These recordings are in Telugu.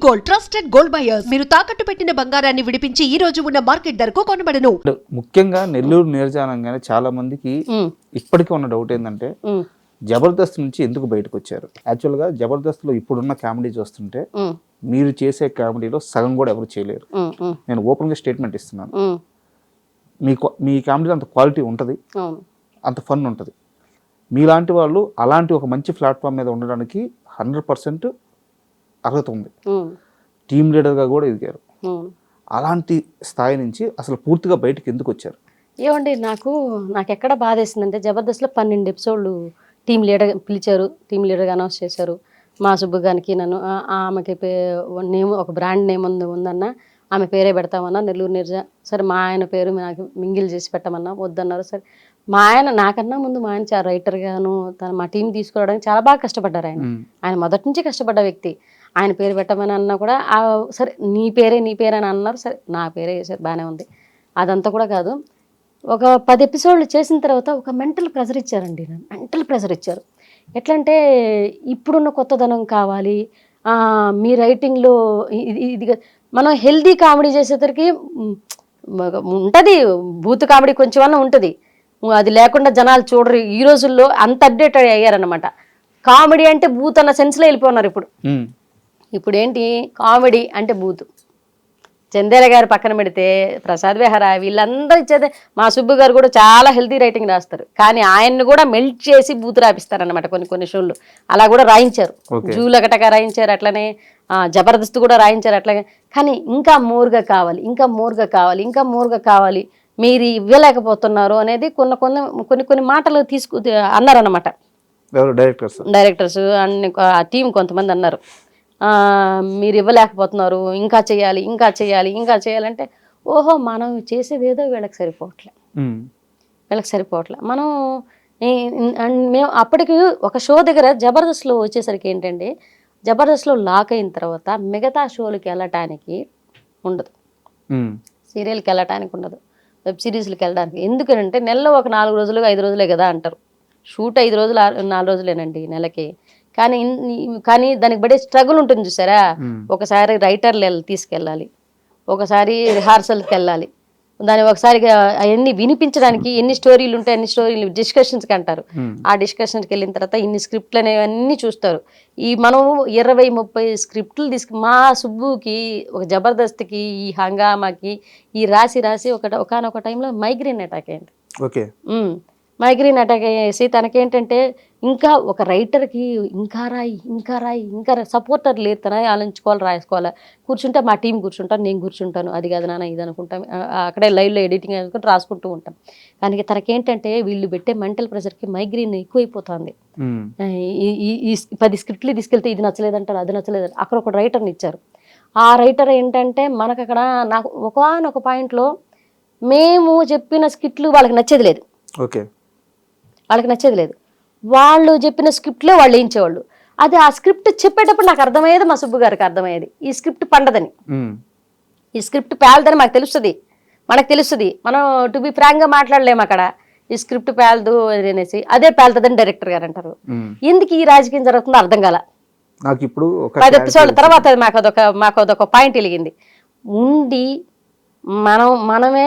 Gold, trusted gold buyers. మీరు తాకట్టు పెట్టిన బంగారాన్ని విడిపించి ఈ రోజు ఉన్న మార్కెట్ ధరకు కొనబడను. ముఖ్యంగా నెల్లూరు నీరజానంగానే చాలా మందికి ఇప్పటికీ ఉన్న డౌట్ ఏంటంటే జబర్దస్త్ నుంచి ఎందుకు బయటకు వచ్చారు? యాక్చువల్గా జబర్దస్త్లో ఇప్పుడున్న కామెడీ చూస్తుంటే మీరు చేసే కామెడీలో సగం కూడా ఎవరు చేయలేరు. నేను ఓపెన్గా స్టేట్మెంట్ ఇస్తున్నాను. మీ కామెడీలో అంత క్వాలిటీ ఉంటుంది, అంత ఫన్ ఉంటుంది. మీలాంటి వాళ్ళు అలాంటి ఒక మంచి ప్లాట్ఫామ్ మీద ఉండడానికి 100% అర్హత ఉంది. టీమ్ లీడర్గా కూడా ఎదిగారు. అలాంటి స్థాయి నుంచి అసలు పూర్తిగా బయటకు ఎందుకు వచ్చారు? ఏమండి, నాకు ఎక్కడ బాధ వేసిందంటే జబర్దస్త్లో 12 ఎపిసోడ్లు టీమ్ లీడర్ పిలిచారు, టీమ్ లీడర్గా అనౌన్స్ చేశారు. మా సుబ్బుగానికి నన్ను ఆమెకి నేమ్ ఒక బ్రాండ్ నేమ్ ఉందన్న, ఆమె పేరే పెడతామన్నా నెల్లూరు నీరజ. సరే, మా ఆయన పేరు నాకు మింగిల్ చేసి పెట్టమన్నా, వద్దన్నారు. సరే, మా ఆయన నాకన్నా ముందు మా ఆయన చాలా రైటర్గాను మా టీం తీసుకురావడానికి చాలా బాగా కష్టపడ్డారు. ఆయన మొదటి నుంచి కష్టపడ్డ వ్యక్తి. ఆయన పేరు పెట్టమని అన్నా కూడా సరే నీ పేరే అని అన్నారు. సరే, నా పేరే చేశారు, బాగానే ఉంది. అదంతా కూడా కాదు, ఒక 10 ఎపిసోడ్లు చేసిన తర్వాత ఒక మెంటల్ ప్రెజర్ ఇచ్చారండి. మెంటల్ ప్రెజర్ ఇచ్చారు. ఎట్లా అంటే, ఇప్పుడున్న కొత్తదనం కావాలి, మీ రైటింగ్లో ఇది మనం హెల్దీ కామెడీ చేసేసరికి ఉంటుంది, బూత్ కామెడీ కొంచెం అన్న ఉంటుంది. అది లేకుండా జనాలు చూడరు. ఈ రోజుల్లో అంత అప్డేటెడ్ అయ్యారనమాట. కామెడీ అంటే బూత్ అన్న సెన్స్లో వెళ్ళిపోతున్నారు. ఇప్పుడు ఏంటి, కామెడీ అంటే బూత్. చందేల గారు పక్కన పెడితే ప్రసాద్ బెహరా వీళ్ళందరూ ఇచ్చేదే. మా సుబ్బు గారు కూడా చాలా హెల్తీ రైటింగ్ రాస్తారు, కానీ ఆయన్ని కూడా మెల్ట్ చేసి బూత్ రాపిస్తారనమాట కొన్ని షోలు. అలా కూడా రాయించారు, జూలకటగా రాయించారు, అట్లనే జబర్దస్త్ కూడా రాయించారు అట్లాగే. కానీ ఇంకా మోర్గా కావాలి, ఇంకా మోర్గా కావాలి, ఇంకా మోర్గా కావాలి, మీరు ఇవ్వలేకపోతున్నారు అనేది కొన్ని మాటలు అన్నారన్నమాట డైరెక్టర్స్ అన్ని టీం కొంతమంది అన్నారు. మీరు ఇవ్వలేకపోతున్నారు, ఇంకా చేయాలి, ఇంకా చేయాలి, ఇంకా చేయాలంటే ఓహో మనం చేసేది ఏదో వీళ్ళకి సరిపోవట్లే. మేము అప్పటికి ఒక షో దగ్గర జబర్దస్త్లో వచ్చేసరికి ఏంటంటే, జబర్దస్త్లో లాక్ అయిన తర్వాత మిగతా షోలకి వెళ్ళటానికి ఉండదు, సీరియల్కి వెళ్ళటానికి ఉండదు, వెబ్ సిరీస్లకి వెళ్ళడానికి. ఎందుకంటే నెలలో ఒక 4 రోజులు 5 రోజులే కదా అంటారు. షూట్ 5 రోజులు 4 రోజులేనండి నెలకి. కానీ దానికి పడే స్ట్రగుల్ ఉంటుంది చూసారా. ఒకసారి రైటర్లు తీసుకెళ్ళాలి, ఒకసారి రిహార్సల్కి వెళ్ళాలి, దాని ఒకసారి అవన్నీ వినిపించడానికి ఎన్ని స్టోరీలు ఉంటాయి, అన్ని స్టోరీలు డిస్కషన్స్కి అంటారు. ఆ డిస్కషన్స్కి వెళ్ళిన తర్వాత ఇన్ని స్క్రిప్ట్లు అనేవన్నీ చూస్తారు. మనం 20-30 స్క్రిప్ట్లు మా సుబ్బుకి, ఒక జబర్దస్త్కి, ఈ హంగామాకి ఈ రాసి ఒకనొక టైంలో మైగ్రేన్ అటాక్ అయింది. మైగ్రేన్ అటాక్ అయ్యేసి తనకేంటంటే, ఇంకా ఒక రైటర్కి ఇంకా రాయి సపోర్టర్ లేదు, తన ఆలోచించుకోవాలి, రాసుకోవాలి. కూర్చుంటే మా టీం కూర్చుంటాను, నేను కూర్చుంటాను, అది కాదు నాన్న ఇది అనుకుంటాం, అక్కడే లైవ్లో ఎడిటింగ్ అనుకుంటూ రాసుకుంటూ ఉంటాం. కానీ తనకేంటంటే వీళ్ళు పెట్టే మెంటల్ ప్రెషర్కి మైగ్రేన్ ఎక్కువైపోతుంది. ఈ 10 స్క్రిప్ట్లు తీసుకెళ్తే ఇది నచ్చలేదంటారు, అది నచ్చలేదంటారు. అక్కడ ఒక రైటర్ని ఇచ్చారు. ఆ రైటర్ ఏంటంటే, మనకు అక్కడ నాకు ఒకనొక పాయింట్లో మేము చెప్పిన స్క్రిప్ట్లు వాళ్ళకి నచ్చేది లేదు. వాళ్ళు చెప్పిన స్క్రిప్ట్లో వాళ్ళు వేయించేవాళ్ళు. అది ఆ స్క్రిప్ట్ చెప్పేటప్పుడు నాకు అర్థమయ్యేది, మా సుబ్బు గారికి అర్థమయ్యేది, ఈ స్క్రిప్ట్ పండదని, ఈ స్క్రిప్ట్ పేలదని మనకు తెలుస్తుంది. మనం టు బి ఫ్రాంక్గా మాట్లాడలేము అక్కడ. ఈ స్క్రిప్ట్ పేలదు అనేసి, అదే పేలుతుందని డైరెక్టర్ గారు అంటారు. ఎందుకు ఈ రాజకీయం జరుగుతుందో అర్థం కాల. నాకు ఇప్పుడు 10 ఎపిసోడ్ల తర్వాత మాకు అదొక పాయింట్ వెలిగింది. మనమే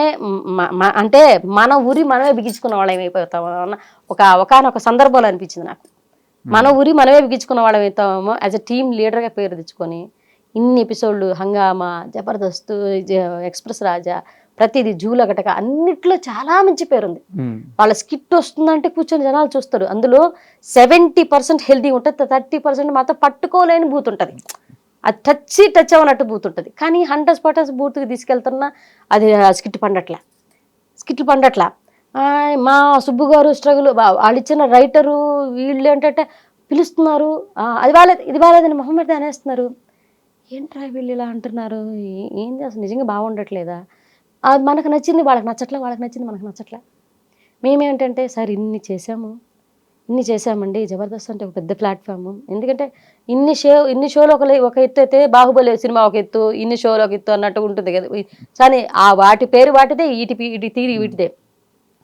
అంటే మన ఊరి మనమే బిగించుకున్న వాళ్ళం అయిపోతాము అన్న ఒకనొక సందర్భంలో అనిపించింది నాకు. మన ఊరి మనమే బిగించుకున్న వాళ్ళం అవుతామేమో. యాజ్ ఎ టీమ్ లీడర్గా పేరు తెచ్చుకొని ఇన్ని ఎపిసోడ్లు హంగామా, జబర్దస్త్, ఎక్స్ప్రెస్ రాజా, ప్రతిదీ జూలగటక అన్నిట్లో చాలా మంచి పేరుంది. వాళ్ళ స్కిట్ వస్తుందంటే కూర్చొని జనాలు చూస్తారు. అందులో 70% హెల్తీ ఉంటుంది, 30% మాత్రం పట్టుకోలేని బూత్ ఉంటుంది. అది టచ్ అవ్వనట్టు బూత్ ఉంటుంది. కానీ 100% బూత్కి తీసుకెళ్తున్నా అది స్కిట్లు పండట్లా. మా సుబ్బు గారు స్ట్రగుల్, వాళ్ళు ఇచ్చిన రైటరు వీళ్ళు ఏంటంటే పిలుస్తున్నారు, అది బాగాలేదు ఇది బాగాలేదని మొహమ్మద్ అనేస్తున్నారు. ఏంట్రా వీళ్ళు ఇలా అంటున్నారు, ఏం చేస్తారు, నిజంగా బాగుండట్లేదా? అది మనకు నచ్చింది వాళ్ళకి నచ్చట్లా, వాళ్ళకి నచ్చింది మనకు నచ్చట్లా. మేమేంటంటే, సార్ ఇన్ని చేసామండి, జబర్దస్త్ అంటే ఒక పెద్ద ప్లాట్ఫామ్. ఎందుకంటే ఇన్ని షోలు ఒక ఎత్తు అయితే, బాహుబలి సినిమా ఒక ఎత్తు, ఇన్ని షోలు ఒక ఎత్తు అన్నట్టు ఉంటుంది కదా. కానీ వాటి పేరు వాటిదే, ఇటు తీరి వీటిదే.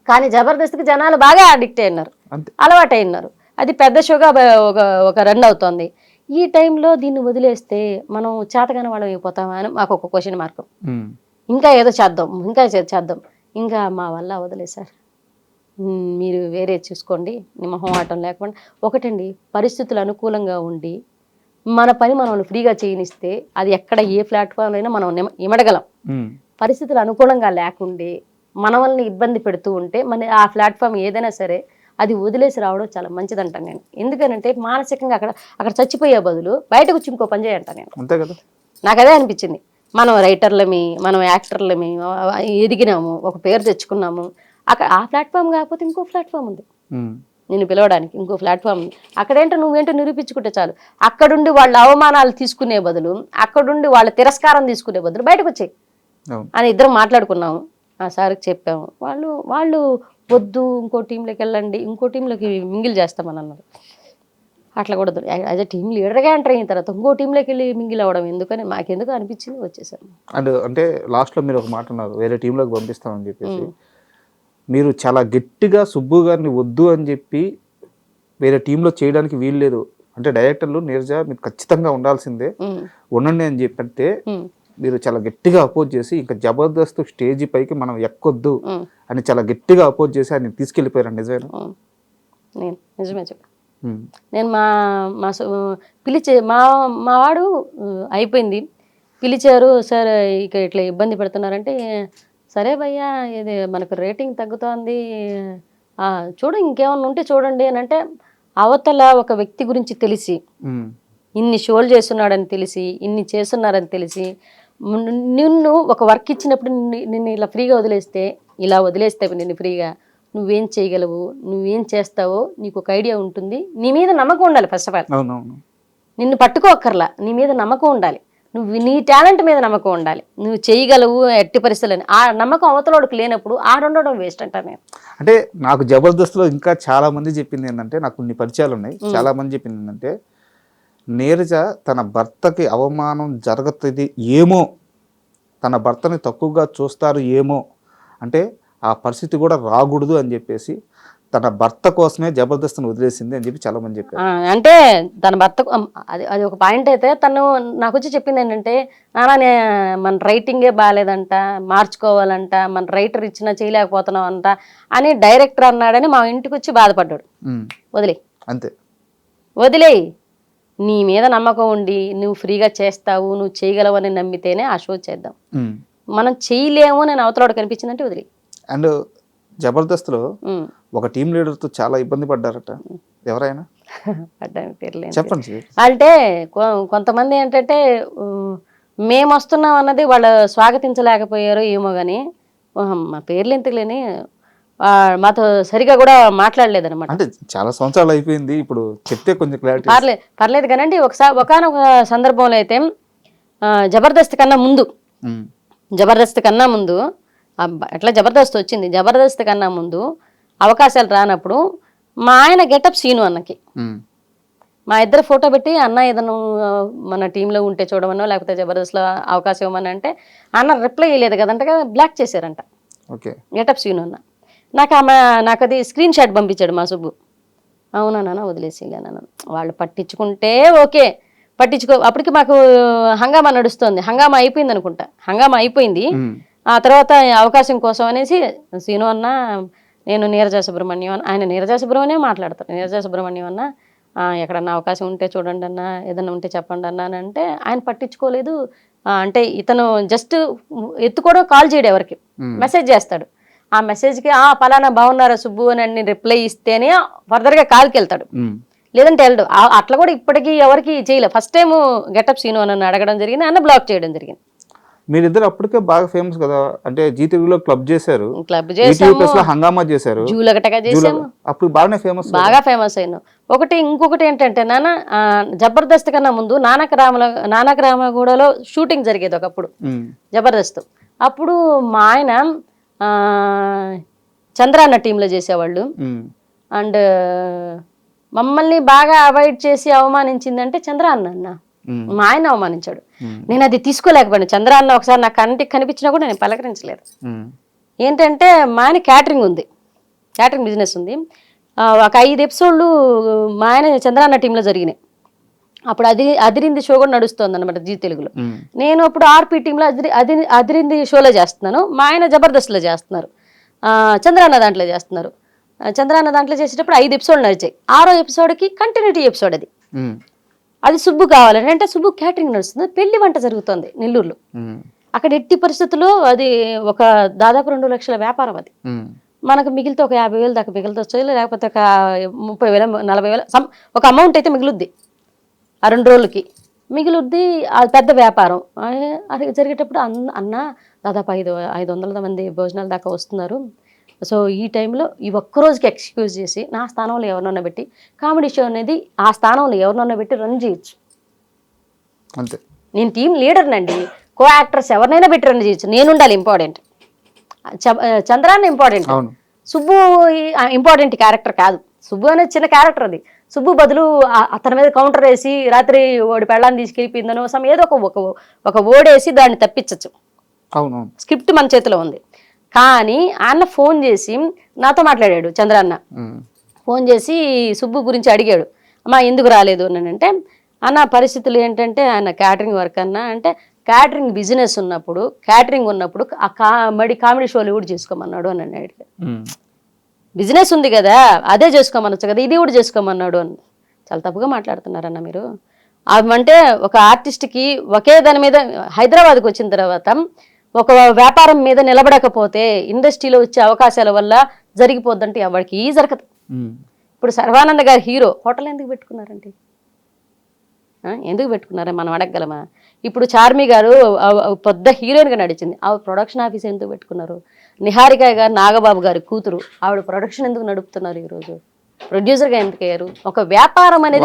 కానీ జబర్దస్త్కి జనాలు బాగా అడిక్ట్ అయినారు, అలవాటు అయినారు. అది పెద్ద షోగా ఒక రన్ అవుతోంది. ఈ టైంలో దీన్ని వదిలేస్తే మనం చేతగానే వాళ్ళం అయిపోతామా అని మాకు ఒక క్వశ్చన్ మార్క్. ఇంకా ఏదో చేద్దాం, ఇంకా చేద్దాం, ఇంకా మా వల్ల అవ్వదులే సార్, మీరు వేరే చూసుకోండి, మొహమాటం లేకుండా. ఒకటండి, పరిస్థితులు అనుకూలంగా ఉండి మన పని మనం ఫ్రీగా చేయనిస్తే అది ఎక్కడ ఏ ప్లాట్ఫామ్ అయినా మనం ఇమడగలం. పరిస్థితులు అనుకూలంగా లేకుండే మనల్ని ఇబ్బంది పెడుతూ ఉంటే మన ఆ ప్లాట్ఫామ్ ఏదైనా సరే అది వదిలేసి రావడం చాలా మంచిదంటాను నేను. ఎందుకనంటే మానసికంగా అక్కడ చచ్చిపోయే బదులు బయటకు వచ్చి ఇంకో పని చేయంటాను నేను. అంతే కదా, నాకు అదే అనిపించింది. మనం రైటర్లమి, మనం యాక్టర్లమి ఎదిగినాము, ఒక పేరు తెచ్చుకున్నాము. అక్కడ ఆ ప్లాట్ఫామ్ కాకపోతే ఇంకో ప్లాట్ఫామ్ ఉంది నిన్ను పిలవడానికి, ఇంకో ప్లాట్ఫామ్ ఉంది. అక్కడేంటో నువ్వేంటో నిరూపించుకుంటే చాలు. అక్కడుండి వాళ్ళ అవమానాలు తీసుకునే బదులు, అక్కడుండి వాళ్ళ తిరస్కారం తీసుకునే బదులు బయటకు వచ్చాయి అని ఇద్దరం మాట్లాడుకున్నాము. ఆ సార్కి చెప్పాము. వాళ్ళు వద్దు, ఇంకో టీంలోకి వెళ్ళండి, ఇంకో టీంలోకి మింగిల్ చేస్తామని అన్నారు. అట్లా కూడా యాజ్ అ టీమ్ లీడర్గా ఎంటర్ అయిన తర్వాత ఇంకో టీంలోకి వెళ్ళి మింగిల్ అవ్వడం ఎందుకని మాకెందుకు అనిపించింది, వచ్చేసాను. అండ్ అంటే లాస్ట్లో మీరు ఒక మాట అన్నారు, వేరే టీంలోకి పంపిస్తామని చెప్పేసి. మీరు చాలా గట్టిగా సుబ్బు గారిని వద్దు అని చెప్పి వేరే టీంలో చేయడానికి వీలు లేదు అంటే డైరెక్టర్లు నీరజ మీరు ఖచ్చితంగా ఉండాల్సిందే, ఉండండి అని చెప్పంటే మీరు చాలా గట్టిగా అపోజ్ చేసి ఇంకా జబర్దస్త్ స్టేజ్ పైకి మనం ఎక్కొద్దు అని చాలా గట్టిగా అపోజ్ చేసి ఆయన తీసుకెళ్ళిపోయారు. నిజమేనా? నిజమే చెప్పు. నేను పిలిచే మా వాడు అయిపోయింది, పిలిచారు సార్, ఇక ఇట్లా ఇబ్బంది పెడుతున్నారంటే, సరే భయ్యా ఇది మనకు రేటింగ్ తగ్గుతోంది, చూడు ఇంకేమన్నా ఉంటే చూడండి అని అంటే, అవతల ఒక వ్యక్తి గురించి తెలిసి ఇన్ని షోలు చేస్తున్నాడని తెలిసి, ఇన్ని చేస్తున్నారని తెలిసి, నిన్ను ఒక వర్క్ ఇచ్చినప్పుడు నిన్ను ఇలా ఫ్రీగా వదిలేస్తే, ఇలా వదిలేస్తే నిన్ను ఫ్రీగా నువ్వేం చేయగలవు, నువ్వేం చేస్తావో నీకు ఒక ఐడియా ఉంటుంది. నీ మీద నమ్మకం ఉండాలి. ఫస్ట్ ఆఫ్ ఆల్ నిన్ను పట్టుకోక్కర్లా, నీ మీద నమ్మకం ఉండాలి, నీ టాలెంట్ మీద నమ్మకం ఉండాలి, నువ్వు చేయగలవు ఎట్టి పరిస్థితులని. ఆ నమ్మకం అవతలోడికి లేనప్పుడు ఆడుండడం వేస్ట్ అంటాను నేను. అంటే నాకు జబర్దస్త్లో ఇంకా చాలా మంది చెప్పింది ఏంటంటే, నాకు కొన్ని పరిచయాలు ఉన్నాయి, చాలా మంది చెప్పింది ఏంటంటే, నీరజ తన భర్తకి అవమానం జరుగుతుంది ఏమో, తన భర్తని తక్కువగా చూస్తారు ఏమో, అంటే ఆ పరిస్థితి కూడా రాకూడదు అని చెప్పేసి తన భర్త కోసమే జబర్దస్త్ని వదిలేసింది అని చెప్పి చాలా మంది చెప్పారు. అంటే తన భర్త అది ఒక పాయింట్ అయితే, తను నాకు వచ్చి చెప్పింది ఏంటంటే, నాన్న మన రైటింగే బాగాలేదంట, మార్చుకోవాలంట, మన రైటర్ ఇచ్చినా చేయలేకపోతున్నాం అంట అని డైరెక్టర్ అన్నాడని మా ఇంటికి వచ్చి బాధపడ్డాడు. వదిలే, అంతే, వదిలేయి, నీ మీద నమ్మకం ఉండి నువ్వు ఫ్రీగా చేస్తావు, నువ్వు చేయగలవని నమ్మితేనే ఆ షో చేద్దాం. మనం చేయలేము అని అవతలవాడు కనిపించిందంటే వదిలే. అండ్ జబర్దస్త్లో ఒక టీం లీడర్తో చాలా ఇబ్బంది పడ్డారట, ఎవరైనా చెప్పండి. అంటే కొంతమంది ఏంటంటే మేము వస్తున్నాం అన్నది వాళ్ళు స్వాగతించలేకపోయారు ఏమో కానీ, మా పేర్లు ఎంతలేని మాతో సరిగా కూడా మాట్లాడలేదన్నమాట. అంటే చాలా సంవత్సరాలు అయిపోయింది, ఇప్పుడు చెప్తే కొంచెం క్లారిటీ. పర్లేదు కానండి. ఒకనొక సందర్భంలో అయితే జబర్దస్త్ కన్నా ముందు ఎట్లా జబర్దస్త్ వచ్చింది, జబర్దస్త్ కన్నా ముందు అవకాశాలు రానప్పుడు మా ఆయన గెటప్ సీను అన్నకి మా ఇద్దరు ఫోటో పెట్టి, అన్న ఏదైనా మన టీంలో ఉంటే చూడమనో లేకపోతే జబర్దస్త్లో అవకాశం ఇవ్వమని అంటే, అన్న రిప్లై ఇవ్వలేదు కదంట, బ్లాక్ చేశారంట గెటప్ సీను అన్న. నాకు అది స్క్రీన్ షాట్ పంపించాడు మా సుబ్బు. అవునా నాన్న వదిలేసేయలేనన్న, వాళ్ళు పట్టించుకుంటే ఓకే, అప్పటికి మాకు హంగామా నడుస్తుంది, హంగామా అయిపోయింది అనుకుంటా, హంగామా అయిపోయింది. ఆ తర్వాత అవకాశం కోసం అనేసి సీను అన్న, నేను నీరజ సుబ్రహ్మణ్యం అన్న, ఆయన నీరజ సుబ్రహ్మణ్యం మాట్లాడతారు, నీరజ సుబ్రహ్మణ్యం అన్న ఎక్కడన్నా అవకాశం ఉంటే చూడండి అన్న, ఏదన్నా ఉంటే చెప్పండి అన్న అని అంటే ఆయన పట్టించుకోలేదు. అంటే ఇతను జస్ట్ ఎత్తుకోవడం, కాల్ చేయడం, ఎవరికి మెసేజ్ చేస్తాడు, ఆ మెసేజ్కి పలానా బాగున్నారా సుబ్బు అని రిప్లై ఇస్తేనే ఫర్దర్గా కాల్కి వెళ్తాడు, లేదంటే వెళ్ళడు. అట్లా కూడా ఇప్పటికీ ఎవరికి చేయలేదు. ఫస్ట్ టైం గెటప్ సీను అని అడగడం జరిగింది, అన్న బ్లాక్ చేయడం జరిగింది. మీరిద్దరు అప్పటికే బాగా ఫేమస్ కదా, అంటే జీటీవీలో క్లబ్ చేశారు, హంగామా చేశారు, అప్పుడు బాగా ఫేమస్ అయినా. ఇంకొకటి ఏంటంటే నాన్న, జబర్దస్త్ కన్నా ముందు నానకరామగూడలో షూటింగ్ జరిగేది ఒకప్పుడు జబర్దస్త్. అప్పుడు మా ఆయన చంద్రాన్న టీంలో చేసేవాళ్ళు. అండ్ మమ్మల్ని బాగా అవాయిడ్ చేసి అవమానించిందంటే చంద్రాన్న అన్న, మా ఆయన అవమానించాడు. నేను అది తీసుకోలేకపోయాను. చంద్రాన్న ఒకసారి నాకు కంటికి కనిపించినా కూడా నేను పలకరించలేదు. ఏంటంటే మా ఆయన క్యాటరింగ్ బిజినెస్ ఉంది. ఒక 5 ఎపిసోడ్లు మా ఆయన చంద్రాన్న టీంలో జరిగినాయి. అప్పుడు అదిరింది షో కూడా నడుస్తుంది అనమాట జీ తెలుగులో. ఉమ్. నేను అప్పుడు ఆర్పీ టీంలో అదిరింది షోలో చేస్తున్నాను, మా ఆయన జబర్దస్త్లో చేస్తున్నారు, చంద్రాన్న దాంట్లో చేస్తున్నారు. చంద్రాన్న దాంట్లో చేసేటప్పుడు 5 ఎపిసోడ్లు నడిచాయి. 6వ ఎపిసోడ్కి కంటిన్యూటీ ఎపిసోడ్ అది. ఉమ్. అది సుబ్బు కావాలని అంటే సుబ్బు క్యాటరింగ్ నడుస్తుంది, పెళ్లి వంట జరుగుతుంది నెల్లూరులో. ఉమ్. అక్కడ ఎట్టి పరిస్థితుల్లో అది ఒక దాదాపు 2 లక్షల వ్యాపారం అది. ఉమ్. మనకు మిగిలితే ఒక 50,000 దాకా మిగులుతొచ్చు, లేకపోతే ఒక 30,000 40,000 ఒక అమౌంట్ అయితే మిగులుద్ది ఆ 2 రోజులకి మిగులుద్ది. అది పెద్ద వ్యాపారం. అది జరిగేటప్పుడు అన్న దాదాపు 500 మంది భోజనాల దాకా వస్తున్నారు. సో ఈ టైంలో ఈ ఒక్కరోజుకి ఎక్స్క్యూజ్ చేసి నా స్థానంలో ఎవరినన్నా పెట్టి కామెడీ షో అనేది ఆ స్థానంలో ఎవరినన్నా పెట్టి రన్ చేయొచ్చు. అంతే. నేను టీం లీడర్నండి, కో యాక్టర్స్ ఎవరినైనా పెట్టి రన్ చేయొచ్చు, నేను ఉండాలి ఇంపార్టెంట్. చంద్రాన్న ఇంపార్టెంట్, అవును. సుబ్బు ఇంపార్టెంట్ క్యారెక్టర్ కాదు. సుబ్బు అనేది చిన్న క్యారెక్టర్ అది. సుబ్బు బదులు అతని మీద కౌంటర్ వేసి రాత్రి ఓడి పెళ్ళాన్ని తీసుకెళ్ళిపోయిందనో ఏదో ఒక ఓడేసి దాన్ని తప్పించచ్చు. అవును. స్క్రిప్ట్ మన చేతిలో ఉంది. కానీ అన్న ఫోన్ చేసి నాతో మాట్లాడాడు. చంద్రాన్న ఫోన్ చేసి సుబ్బు గురించి అడిగాడు, అమ్మా ఎందుకు రాలేదు అని అంటే, అన్న పరిస్థితులు ఏంటంటే ఆయన క్యాటరింగ్ వర్క్ అన్నా అంటే క్యాటరింగ్ బిజినెస్ ఉన్నప్పుడు ఆ కామెడీ షోలు కూడా చేసుకోమన్నాడు అని అన్నాడు. బిజినెస్ ఉంది కదా అదే చేసుకోమనొచ్చు కదా, ఇది కూడా చేసుకోమన్నాడు అని. చాలా తప్పుగా మాట్లాడుతున్నారన్న మీరు. అంటే ఒక ఆర్టిస్ట్కి ఒకే దాని మీద హైదరాబాద్కి వచ్చిన తర్వాత ఒక వ్యాపారం మీద నిలబడకపోతే ఇండస్ట్రీలో వచ్చే అవకాశాల వల్ల జరిగిపోద్దంటే ఎవరికి జరగదు. ఇప్పుడు సర్వానంద గారు హీరో హోటల్ ఎందుకు పెట్టుకున్నారండి? ఎందుకు పెట్టుకున్నారా మనం అడగగలమా? ఇప్పుడు చార్మి గారు పెద్ద హీరోయిన్గా నడిచింది, ఆవిడ ప్రొడక్షన్ ఆఫీస్ ఎందుకు పెట్టుకున్నారు? నిహారిక గారు నాగబాబు గారి కూతురు, ఆవిడ ప్రొడక్షన్ ఎందుకు నడుపుతున్నారు? ఈరోజు ప్రొడ్యూసర్గా ఎందుకు అయ్యారు? ఒక వ్యాపారం అనేది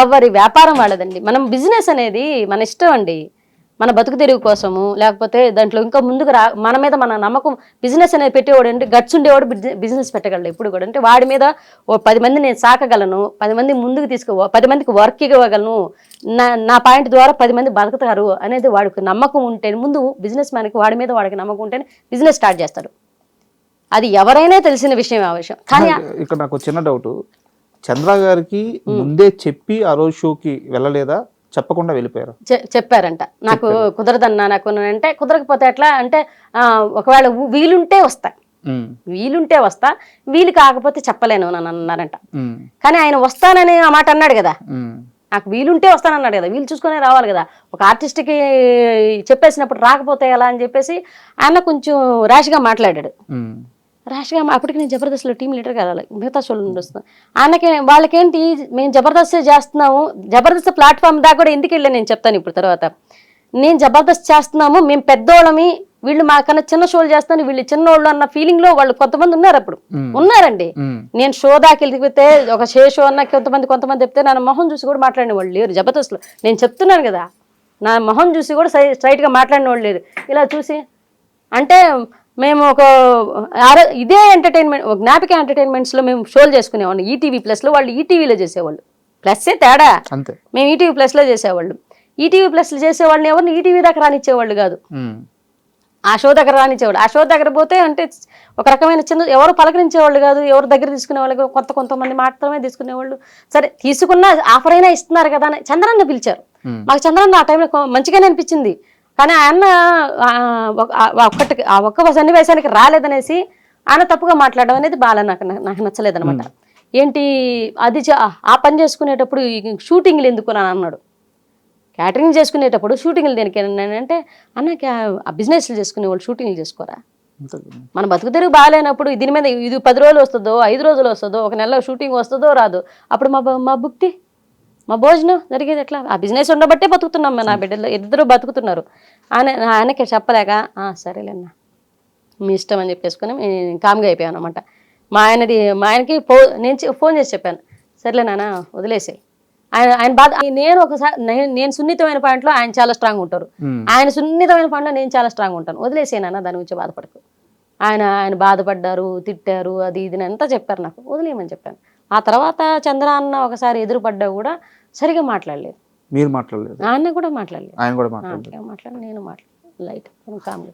ఎవరి వ్యాపారం వాళ్ళదండి. మనం బిజినెస్ అనేది మన ఇష్టం అండి, మన బతుకు తెరువు కోసము, లేకపోతే దాంట్లో ఇంకా ముందుకు మన మీద మన నమ్మకం. బిజినెస్ అనేది పెట్టేవాడు అంటే గట్స్ ఉండేవాడు బిజినెస్ పెట్టగలడు ఎప్పుడు కూడా. అంటే వాడి మీద 10 మంది నేను సాకగలను, 10 మంది ముందుకు 10 మందికి వర్క్ ఇవ్వగలను, నా పాయింట్ ద్వారా 10 మంది బతుకుతారు అనేది వాడికి నమ్మకం ఉంటే, ముందు బిజినెస్ మ్యాన్కి వాడి మీద వాడికి నమ్మకం ఉంటేనే బిజినెస్ స్టార్ట్ చేస్తాడు. అది ఎవరైనా తెలిసిన విషయం ఆ విషయం. కానీ ఇక్కడ నాకు చిన్న డౌట్, చంద్ర గారికి ముందే చెప్పి ఆ రోజు షోకి వెళ్ళలేదా, చెప్పకుండా వెళ్ళిపోయారు? చెప్పారంట, నాకు కుదరదన్నా, నాకు అంటే కుదరకపోతే ఎట్లా అంటే ఒకవేళ వీలుంటే వస్తా, వీలు కాకపోతే చెప్పలేను అని అన్నారంట. కానీ ఆయన వస్తానని ఆ మాట అన్నాడు కదా, నాకు వీలుంటే వస్తానన్నాడు కదా, వీలు చూసుకునే రావాలి కదా. ఒక ఆర్టిస్ట్కి చెప్పేసినప్పుడు రాకపోతే ఎలా అని చెప్పేసి ఆయన కొంచెం ర్యాష్గా మాట్లాడాడు. ర్యాష్గా అప్పటికి నేను జబర్దస్త్లో టీం లీడర్గా వెళ్ళాలి, మిగతా షోలు నుండి వస్తున్నాను. ఆయనకి వాళ్ళకేంటి, మేము జబర్దస్త్ చేస్తున్నాము, జబర్దస్త్ ప్లాట్ఫామ్ దాకా కూడా ఎందుకు వెళ్ళాను నేను చెప్తాను ఇప్పుడు తర్వాత. నేను జబర్దస్త్ చేస్తున్నాము, మేము పెద్దోళ్ళమి, వీళ్ళు మాకన్నా చిన్న షోలు చేస్తాను, వీళ్ళు చిన్నోళ్ళు అన్న ఫీలింగ్ లో వాళ్ళు కొంతమంది ఉన్నారు. అప్పుడు ఉన్నారండి. నేను షో దాకా వెళ్ళిపోతే ఒక షో అన్న కొంతమంది చెప్తే నా మొహం చూసి కూడా మాట్లాడిన వాళ్ళు లేరు జబర్దస్త్లో. నేను చెప్తున్నాను కదా, నా మొహం చూసి కూడా స్ట్రైట్గా మాట్లాడిన వాళ్ళు లేరు. ఇలా చూసి అంటే మేము ఇదే ఎంటర్టైన్మెంట్, జ్ఞాపిక ఎంటర్టైన్మెంట్స్లో మేము షోలు చేసుకునేవాళ్ళం. ఈటీవీ ప్లస్లో, వాళ్ళు ఈటీవీలో చేసేవాళ్ళు. ప్లస్సే తేడా, మేము ఈటీవీ ప్లస్లో చేసేవాళ్ళు. ఈటీవీ ప్లస్లో చేసేవాళ్ళని ఎవరిని ఈటీవీ దాకా రానిచ్చేవాళ్ళు కాదు, ఆ షో దగ్గర రానిచ్చేవాళ్ళు. ఆ షో దగ్గర పోతే అంటే ఒక రకమైన ఎవరు పలకరించేవాళ్ళు కాదు, ఎవరు దగ్గర తీసుకునేవాళ్ళు, కొంతమంది మాత్రమే తీసుకునేవాళ్ళు. సరే తీసుకున్నా ఆఫర్ అయినా ఇస్తున్నారు కదా అని చంద్రాన్న పిలిచారు. మాకు చంద్రాన్న ఆ టైంలో మంచిగానే అనిపించింది. కానీ ఆయన ఒక్క సన్నివేశానికి రాలేదనేసి ఆయన తప్పుగా మాట్లాడడం అనేది బాగా నాకు నచ్చలేదనమాట. ఏంటి అది ఆ పని చేసుకునేటప్పుడు షూటింగ్లు ఎందుకు అని అన్నాడు. క్యాటరింగ్ చేసుకునేటప్పుడు షూటింగ్లు దేనికి అంటే అన్న ఆ బిజినెస్లు చేసుకునేవాళ్ళు షూటింగ్లు చేసుకోరా? మన బతుకు తెరుగు బాగాలేనప్పుడు దీని మీద ఇది 10 రోజులు వస్తుందో 5 రోజులు వస్తుందో, ఒక నెలలో షూటింగ్ వస్తుందో రాదు, అప్పుడు మా భుక్తి, మా భోజనం జరిగేది ఎట్లా? ఆ బిజినెస్ ఉండబట్టే బతుకుతున్నాం, నా బిడ్డలు ఇద్దరు బతుకుతున్నారు. ఆయనకి చెప్పలేక సరేలేన్నా మీ ఇష్టం అని చెప్పేసుకుని కామ్గా అయిపోయాను అనమాట. మా ఆయనకి నేను ఫోన్ చేసి చెప్పాను, సరేలే నాన్న వదిలేసాయి. ఆయన బాధ. నేను సున్నితమైన పాయింట్లో ఆయన చాలా స్ట్రాంగ్ ఉంటారు, ఆయన సున్నితమైన పాయింట్లో నేను చాలా స్ట్రాంగ్ ఉంటాను. వదిలేసాను దాని గురించి బాధపడకు. ఆయన బాధపడ్డారు, తిట్టారు, అది ఇది అంతా చెప్పారు, నాకు వదిలేయమని చెప్పాను. ఆ తర్వాత చంద్ర అన్న ఒకసారి ఎదురుపడ్డా కూడా సరిగా మాట్లాడలేదు. మీరు మాట్లాడలేదు? ఆయన కూడా మాట్లాడలేదు, ఆయన కూడా మాట్లాడలేదు. నేను మాట్లాడలేదు, లైట్ కామ్గా.